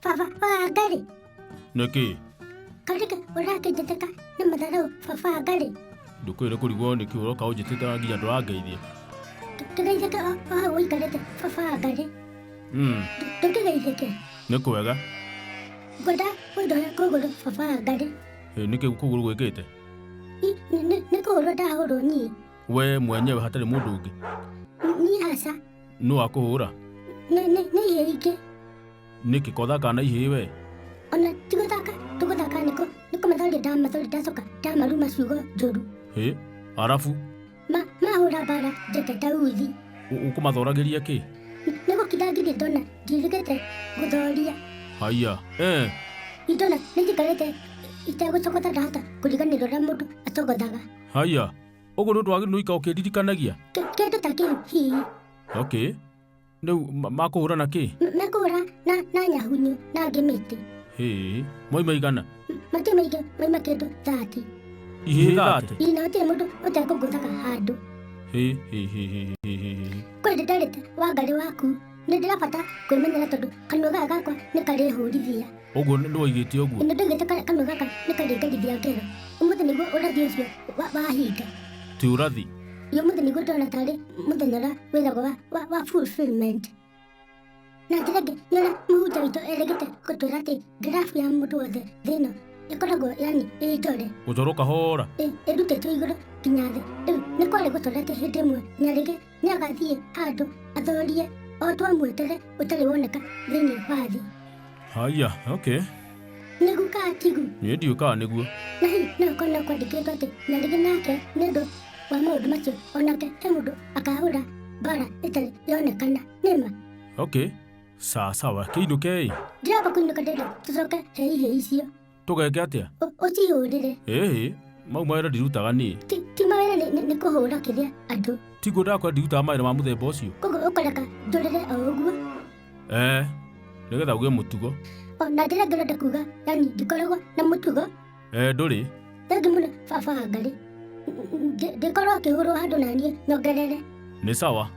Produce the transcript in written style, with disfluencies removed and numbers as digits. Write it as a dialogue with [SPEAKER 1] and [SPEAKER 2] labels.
[SPEAKER 1] Baba Ngari.
[SPEAKER 2] Nĩkĩ?
[SPEAKER 1] Karĩka ũrakĩnjĩtĩka nĩ matharũ Baba Ngari.
[SPEAKER 2] Ndũkwĩre kũrigwo nĩkĩ ũroka ũnjĩtĩte nginya ndũrangeithia.
[SPEAKER 1] Tũgeithĩke o ũikarĩte Baba Ngari. Tũkĩgeithĩke.
[SPEAKER 2] Nĩ kwega.
[SPEAKER 1] Ngwenda ũndoe kũgũrũ Baba Ngari.
[SPEAKER 2] Nĩkĩ kũgũrũ gwĩkĩte?
[SPEAKER 1] Nĩ kũhũrwo ndahũrwo niĩ.
[SPEAKER 2] We mwenyewe hatarĩ mũndũ ũngĩ?
[SPEAKER 1] Niĩ haca.
[SPEAKER 2] Nũ wakũhũra?
[SPEAKER 1] Nĩ ihĩĩ ingĩ.
[SPEAKER 2] Nĩkĩ kothaka na ihĩĩ we?
[SPEAKER 1] Ona tũgũthaka nĩko matharia ndacoka ndamaruma ciugo njũru.
[SPEAKER 2] Arabu?
[SPEAKER 1] Mahũra mbara njeketa uthi.
[SPEAKER 2] Ũkũmathoragĩria kĩ?
[SPEAKER 1] Nĩ gũkindangithia ndona ndirigĩte gũthoria.
[SPEAKER 2] Haiya,
[SPEAKER 1] Ndona nĩ njikarĩte itegũcogotha ndahota kũriganĩrwo ũrĩa mũndũ acogothaga.
[SPEAKER 2] Haiya, ũguo nĩ ũndũ wagĩrĩirwo gũikara ũkĩndirikanagia?
[SPEAKER 1] Kĩndũ ta kĩu hihi.
[SPEAKER 2] Okay. Rĩu makũhũra na kĩ?
[SPEAKER 1] Makũhũra na nyahunyu na angĩ mĩtĩ.
[SPEAKER 2] Moima igana?
[SPEAKER 1] Matirĩ maingĩ, moima kĩndũ 30.
[SPEAKER 2] Ihĩĩ 30?
[SPEAKER 1] Na gũtirĩ mũndũ ũtekũngũthaga handũ. Kwendĩ ndarĩte Wangari waku. Nĩ ndĩrabata kwĩmenyera tondũ kanua gaka gakwa nĩ karĩhũrithia.
[SPEAKER 2] Ũguo nĩ woigĩte ũguo?
[SPEAKER 1] Nĩ ndoigĩte kanua gaka nĩ karĩngarithia ngero. Ũmũthĩ nĩguo ũrathi ũcio wahinga.
[SPEAKER 2] Ti ũrathi?
[SPEAKER 1] Ũmũthĩ nĩguo ndona tarĩ mũthenya ũrĩa wĩragwo wa fulfillment. Na njĩra ĩngĩ nĩ ũrĩa mũhunjia witũ erĩgĩte gũtwĩra atĩ ngirabu ya mũndũ wothe thĩ ĩno ĩkoragwo yani ĩtore.
[SPEAKER 2] Gũtwarwo kahora?
[SPEAKER 1] Ĩrutĩtwo igũrũ nginya thĩ. Rĩu nĩ kwarĩ gũtwarĩte hĩndĩ ĩmwe Nyarĩgĩ nĩ agathiĩ handũ athorie o twamwetere ũtarĩ woneka thĩinĩ wa thĩ.
[SPEAKER 2] Haiya, okay.
[SPEAKER 1] Nĩguo kaa tigu?
[SPEAKER 2] Niĩ ndiũkaga nĩguo.
[SPEAKER 1] Na hihi no ũkorwo kwandĩkĩtwo atĩ Nyarĩgĩ nake nĩ ũndũ wa maũndũ macio onake he mũndũ akahũra mbara ĩtarĩ yonekana nĩma?
[SPEAKER 2] Okay. Sawa, kĩinũke ĩ?
[SPEAKER 1] Ndiramba kũinũka ndĩrĩ tũcoke he ihĩĩ icio.
[SPEAKER 2] Tũgeke atĩa?
[SPEAKER 1] Ũcihũrĩre.
[SPEAKER 2] Mau mawĩra ndirutaga niĩ.
[SPEAKER 1] Ti mawĩra nĩ kũhũra kĩrĩa andũ.
[SPEAKER 2] Tiguo ndakora ndirutaga mawĩra ma mũthemba ũcio.
[SPEAKER 1] Koguo ũkareka njũrĩre o ũguo?
[SPEAKER 2] Nĩgetha ũgĩe mũtugo.
[SPEAKER 1] Na njĩra ngĩrenda kuga yani ndikoragwo na mũtugo.
[SPEAKER 2] Ndũrĩ?
[SPEAKER 1] Thengi mũno Baba Ngari. Ndĩkorwo akĩhũrwo handũ na niĩ nyongerere.
[SPEAKER 2] Nĩ sawa.